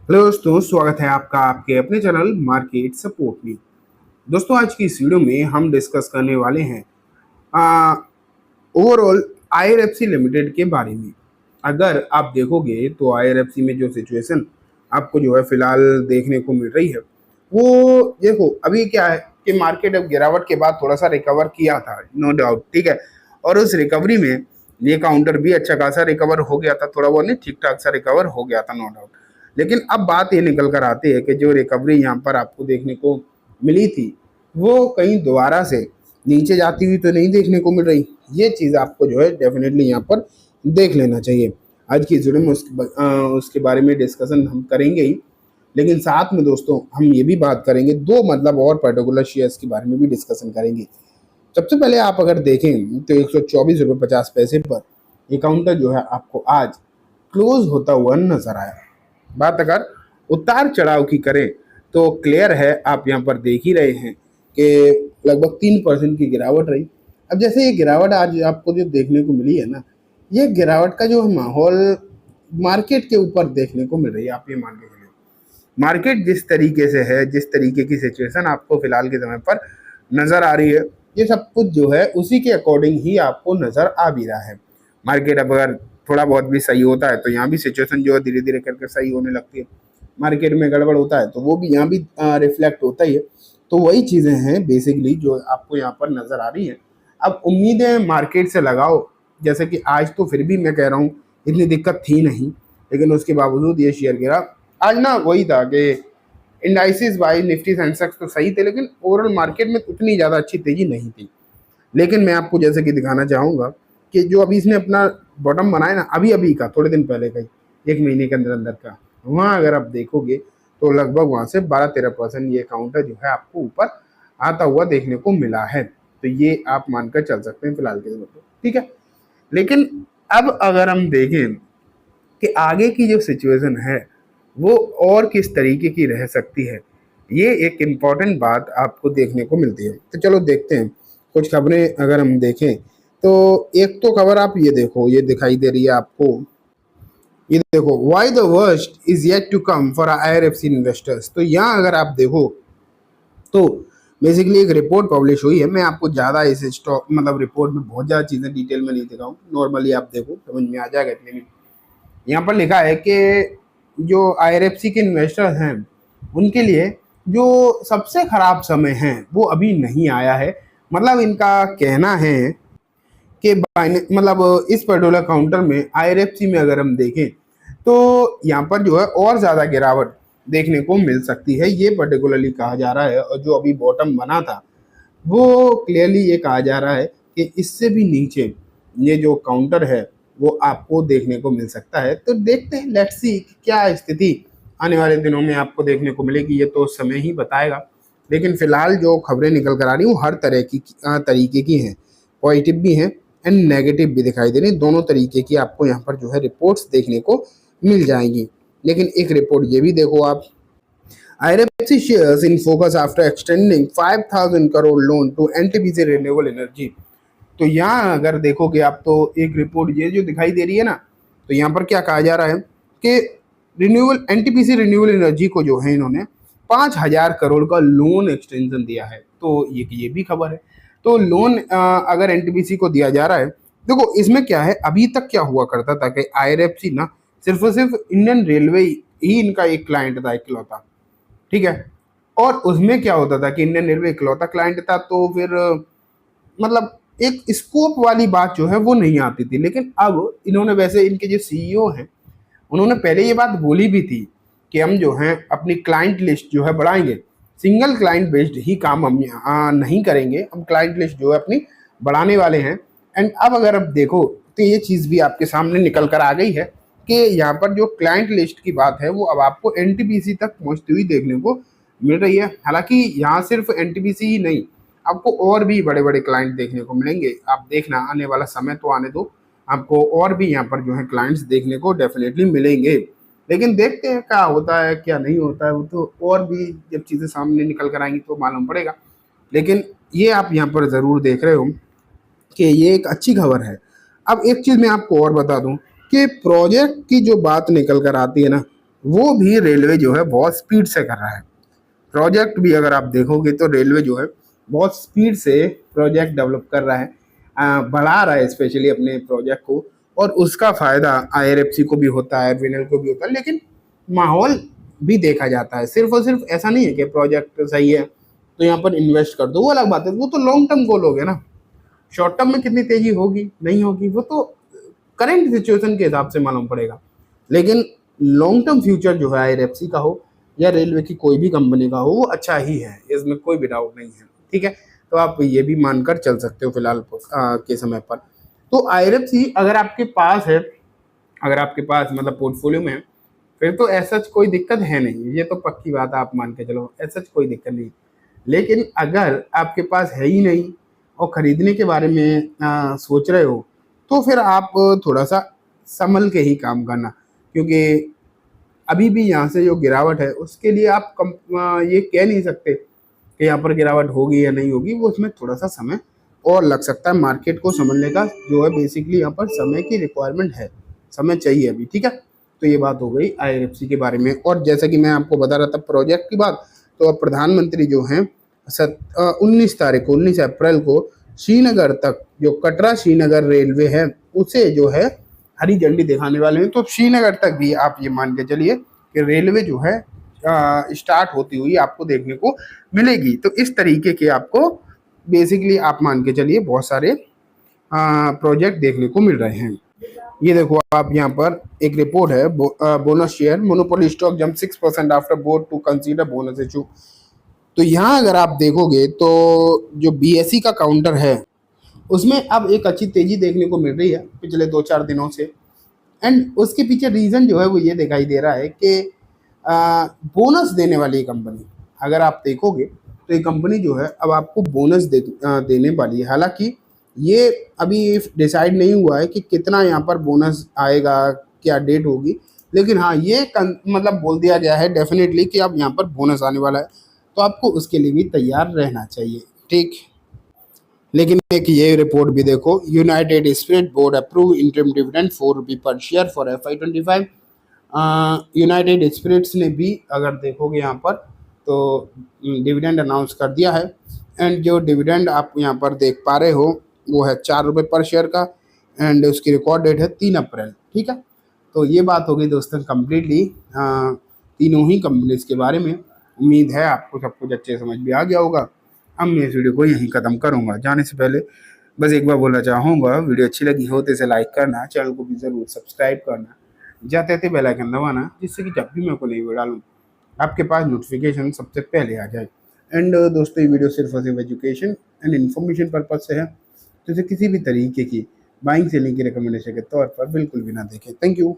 Hello दोस्तों, स्वागत है आपका आपके अपने चैनल मार्केट सपोर्ट में। दोस्तों, आज की इस वीडियो में हम डिस्कस करने वाले हैं ओवरऑल आईआरएफसी लिमिटेड के बारे में। अगर आप देखोगे तो आईआरएफसी में जो सिचुएशन आपको जो है फिलहाल देखने को मिल रही है, वो देखो अभी क्या है कि मार्केट अब गिरावट के बाद थोड़ा सा रिकवर किया था, नो डाउट, ठीक है। और उस रिकवरी में ये काउंटर भी अच्छा खासा रिकवर हो गया था, थोड़ा बहुत नहीं, ठीक ठाक सा रिकवर हो गया था, नो डाउट। लेकिन अब बात ये निकल कर आती है कि जो रिकवरी यहाँ पर आपको देखने को मिली थी, वो कहीं दोबारा से नीचे जाती हुई तो नहीं देखने को मिल रही। ये चीज़ आपको जो है डेफिनेटली यहाँ पर देख लेना चाहिए। आज की इस वीडियो में उसके बारे में डिस्कशन हम करेंगे ही, लेकिन साथ में दोस्तों हम ये भी बात करेंगे दो मतलब और पर्टिकुलर शेयर्स के बारे में भी डिस्कशन करेंगे। सबसे पहले आप अगर देखें तो 124.50 रुपये पर ये काउंटर जो है आपको आज क्लोज होता हुआ नजर आया। बात अगर उतार चढ़ाव की करें तो क्लियर है, आप यहाँ पर देख ही रहे हैं कि लगभग 3% की गिरावट रही। अब जैसे ये गिरावट आज आपको जो देखने को मिली है ना, ये गिरावट का जो माहौल मार्केट के ऊपर देखने को मिल रही है, आप ये मान के चलिए मार्केट जिस तरीके से है, जिस तरीके की सिचुएशन आपको फिलहाल के समय पर नजर आ रही है, ये सब कुछ जो है उसी के अकॉर्डिंग ही आपको नजर आ भी रहा है। मार्केट अब अगर थोड़ा बहुत भी सही होता है तो यहाँ भी सिचुएशन जो है धीरे धीरे करके सही होने लगती है। मार्केट में गड़बड़ होता है तो वो भी यहाँ भी रिफ्लेक्ट होता ही है। तो वही चीज़ें हैं बेसिकली जो आपको यहाँ पर नज़र आ रही हैं। अब उम्मीदें मार्केट से लगाओ, जैसे कि आज तो फिर भी मैं कह रहा हूँ इतनी दिक्कत थी नहीं, लेकिन उसके बावजूद ये शेयर गिरा। आज ना वही था कि इंडाइसिस वाइज निफ्टी सेंसेक्स तो सही थे, लेकिन ओवरऑल मार्केट में उतनी ज़्यादा अच्छी तेजी नहीं थी। लेकिन मैं आपको जैसे कि दिखाना चाहूँगा कि जो अभी इसने अपना बॉटम बनाया ना, अभी अभी का, थोड़े दिन पहले का ही, 1 महीने के अंदर अंदर का, वहाँ अगर आप देखोगे तो लगभग वहाँ से 12-13% ये काउंटर जो है आपको ऊपर आता हुआ देखने को मिला है। तो ये आप मानकर चल सकते हैं फिलहाल के समय पर, ठीक है। लेकिन अब अगर हम देखें कि आगे की जो सिचुएशन है वो और किस तरीके की रह सकती है, ये एक इम्पॉर्टेंट बात आपको देखने को मिलती है। तो चलो देखते हैं कुछ खबरें अगर हम देखें तो एक तो खबर आप ये देखो, ये दिखाई दे रही है आपको, ये देखो, why the worst is yet to come for IRFC investors. तो यहाँ अगर आप देखो तो बेसिकली एक रिपोर्ट पब्लिश हुई है। मैं आपको ज़्यादा इस स्टॉक मतलब रिपोर्ट में बहुत ज़्यादा चीज़ें डिटेल में नहीं दिखाऊँ, नॉर्मली आप देखो समझ में आ जाएगा इतने में। यहाँ पर लिखा है कि जो आईआरएफसी के इन्वेस्टर हैं उनके लिए जो सबसे खराब समय है वो अभी नहीं आया है। मतलब इनका कहना है कि मतलब इस पर्टिकुलर काउंटर में आईआरएफसी में अगर हम देखें तो यहाँ पर जो है और ज़्यादा गिरावट देखने को मिल सकती है, ये पर्टिकुलरली कहा जा रहा है। और जो अभी बॉटम बना था वो क्लियरली ये कहा जा रहा है कि इससे भी नीचे ये जो काउंटर है वो आपको देखने को मिल सकता है। तो देखते हैं, लेट्स सी क्या स्थिति आने वाले दिनों में आपको देखने को मिलेगी, ये तो समय ही बताएगा। लेकिन फिलहाल जो खबरें निकल कर आ रही हैं हर तरह की तरीके की हैं, पॉजिटिव भी हैं एंड नेगेटिव भी दिखाई दे रही हैं। दोनों तरीके की आपको यहाँ पर जो है रिपोर्ट्स देखने को मिल जाएंगी। लेकिन एक रिपोर्ट ये भी देखो आप, IRFC shares in focus after extending 5,000 crore loan to NTPC renewable energy. तो यहाँ अगर देखोगे आप तो एक रिपोर्ट ये जो दिखाई दे रही है ना, तो यहाँ पर क्या कहा जा रहा है कि रिन्यूएबल NTPC रिन्यूएबल एनर्जी को जो है इन्होंने 5,000 करोड़ का लोन एक्सटेंशन दिया है। तो ये भी खबर है। तो लोन अगर NTPC को दिया जा रहा है, देखो इसमें क्या है, अभी तक क्या हुआ करता था कि IRFC ना सिर्फ और सिर्फ इंडियन रेलवे ही इनका एक क्लाइंट था इकलौता, ठीक है। और उसमें क्या होता था कि इंडियन रेलवे इकलौता क्लाइंट था, तो फिर मतलब एक स्कोप वाली बात जो है वो नहीं आती थी। लेकिन अब इन्होंने, वैसे इनके जो सीईओ हैं उन्होंने पहले ये बात बोली भी थी कि हम जो है अपनी क्लाइंट लिस्ट जो है बढ़ाएंगे, सिंगल क्लाइंट बेस्ड ही काम हम नहीं करेंगे, हम क्लाइंट लिस्ट जो है अपनी बढ़ाने वाले हैं। एंड अब अगर आप देखो तो ये चीज़ भी आपके सामने निकल कर आ गई है कि यहाँ पर जो क्लाइंट लिस्ट की बात है वो अब आपको एनटीपीसी तक पहुँचती हुई देखने को मिल रही है। हालांकि यहाँ सिर्फ एनटीपीसी ही नहीं, आपको और भी बड़े बड़े क्लाइंट देखने को मिलेंगे। आप देखना, आने वाला समय तो आने दो, आपको और भी यहाँ पर जो है क्लाइंट्स देखने को डेफिनेटली मिलेंगे। लेकिन देखते हैं क्या होता है क्या नहीं होता है, वो तो और भी जब चीज़ें सामने निकल कर आएंगी तो मालूम पड़ेगा। लेकिन ये आप यहाँ पर ज़रूर देख रहे हो कि ये एक अच्छी खबर है। अब एक चीज़ मैं आपको और बता दूं कि प्रोजेक्ट की जो बात निकल कर आती है ना, वो भी रेलवे जो है बहुत स्पीड से कर रहा है। प्रोजेक्ट भी अगर आप देखोगे तो रेलवे जो है बहुत स्पीड से प्रोजेक्ट डेवलप कर रहा है, बढ़ा रहा है स्पेशली अपने प्रोजेक्ट को, और उसका फायदा आईआरएफसी को भी होता है, विनल को भी होता है। लेकिन माहौल भी देखा जाता है, सिर्फ और सिर्फ ऐसा नहीं है कि प्रोजेक्ट सही है तो यहाँ पर इन्वेस्ट कर दो, वो अलग बात है, वो तो लॉन्ग टर्म गोल हो गया ना। शॉर्ट टर्म में कितनी तेजी होगी नहीं होगी वो तो करंट सिचुएशन के हिसाब से मालूम पड़ेगा। लेकिन लॉन्ग टर्म फ्यूचर जो है आईआरएफसी का हो या रेलवे की कोई भी कंपनी का हो वो अच्छा ही है, इसमें कोई भी डाउट नहीं है। ठीक है, तो आप ये भी मानकर चल सकते हो फिलहाल के समय पर। तो आईआरएफसी अगर आपके पास है, अगर आपके पास मतलब पोर्टफोलियो में है, फिर तो ऐसा कोई दिक्कत है नहीं, ये तो पक्की बात है, आप मान के चलो ऐसा कोई दिक्कत नहीं। लेकिन अगर आपके पास है ही नहीं और खरीदने के बारे में सोच रहे हो, तो फिर आप थोड़ा सा संभल के ही काम करना, क्योंकि अभी भी यहाँ से जो गिरावट है उसके लिए आप ये कह नहीं सकते कि यहाँ पर गिरावट होगी या नहीं होगी, वो उसमें थोड़ा सा समय और लग सकता है। मार्केट को समझने का जो है बेसिकली यहाँ पर समय की रिक्वायरमेंट है, समय चाहिए अभी। ठीक है, तो ये बात हो गई आईआरएफसी के बारे में। और जैसा कि मैं आपको बता रहा था प्रोजेक्ट की बात, तो अब प्रधानमंत्री जो हैं 19 अप्रैल को श्रीनगर तक जो कटरा श्रीनगर रेलवे है उसे जो है हरी झंडी दिखाने वाले हैं। तो श्रीनगर तक भी आप ये मान के चलिए कि रेलवे जो है स्टार्ट होती हुई आपको देखने को मिलेगी। तो इस तरीके के आपको बेसिकली आप मान के चलिए बहुत सारे प्रोजेक्ट देखने को मिल रहे हैं। ये देखो आप यहाँ पर एक रिपोर्ट है, bonus share monopoly stock jump 6% after board to consider bonus issue. तो यहाँ अगर आप देखोगे तो जो बीएसई का काउंटर है उसमें अब एक अच्छी तेजी देखने को मिल रही है पिछले 2-4 दिनों से। एंड उसके पीछे रीज़न जो है वो ये दिखाई दे रहा है कि बोनस देने वाली कंपनी, अगर आप देखोगे तो ये कंपनी जो है अब आपको बोनस देने वाली है। हालांकि ये अभी डिसाइड नहीं हुआ है कि कितना यहाँ पर बोनस आएगा, क्या डेट होगी, लेकिन हाँ ये मतलब बोल दिया गया है डेफिनेटली कि अब यहाँ पर बोनस आने वाला है, तो आपको उसके लिए भी तैयार रहना चाहिए। ठीक, लेकिन एक ये रिपोर्ट भी देखो, United spirit board approve interim dividend ₹4 पर share for FY25। United spirits ने भी अगर देखोगे यहाँ पर तो डिविडेंड अनाउंस कर दिया है। एंड जो डिविडेंड आप यहाँ पर देख पा रहे हो वो है ₹4 पर शेयर का, एंड उसकी रिकॉर्ड डेट है 3 अप्रैल। ठीक है, तो ये बात हो गई दोस्तों कम्प्लीटली तीनों ही कंपनीज के बारे में। उम्मीद है आपको सब कुछ अच्छे समझ में आ गया होगा। अब मैं इस वीडियो को यहीं ख़त्म करूँगा। जाने से पहले बस एक बार बोलना चाहूँगा, वीडियो अच्छी लगी हो तो इसे लाइक करना, चैनल को भी ज़रूर सब्सक्राइब करना, जाते थे बेल आइकन दबाना, जिससे कि जब भी मैं कोई नई वीडियो डालूँ आपके पास नोटिफिकेशन सबसे पहले आ जाए। एंड दोस्तों ये वीडियो सिर्फ और सिर्फ एजुकेशन एंड इन्फॉर्मेशन पर्पज से है, तो इसे किसी भी तरीके की बाइंग सेलिंग की रिकमेंडेशन के तौर पर बिल्कुल भी ना देखें। Thank you.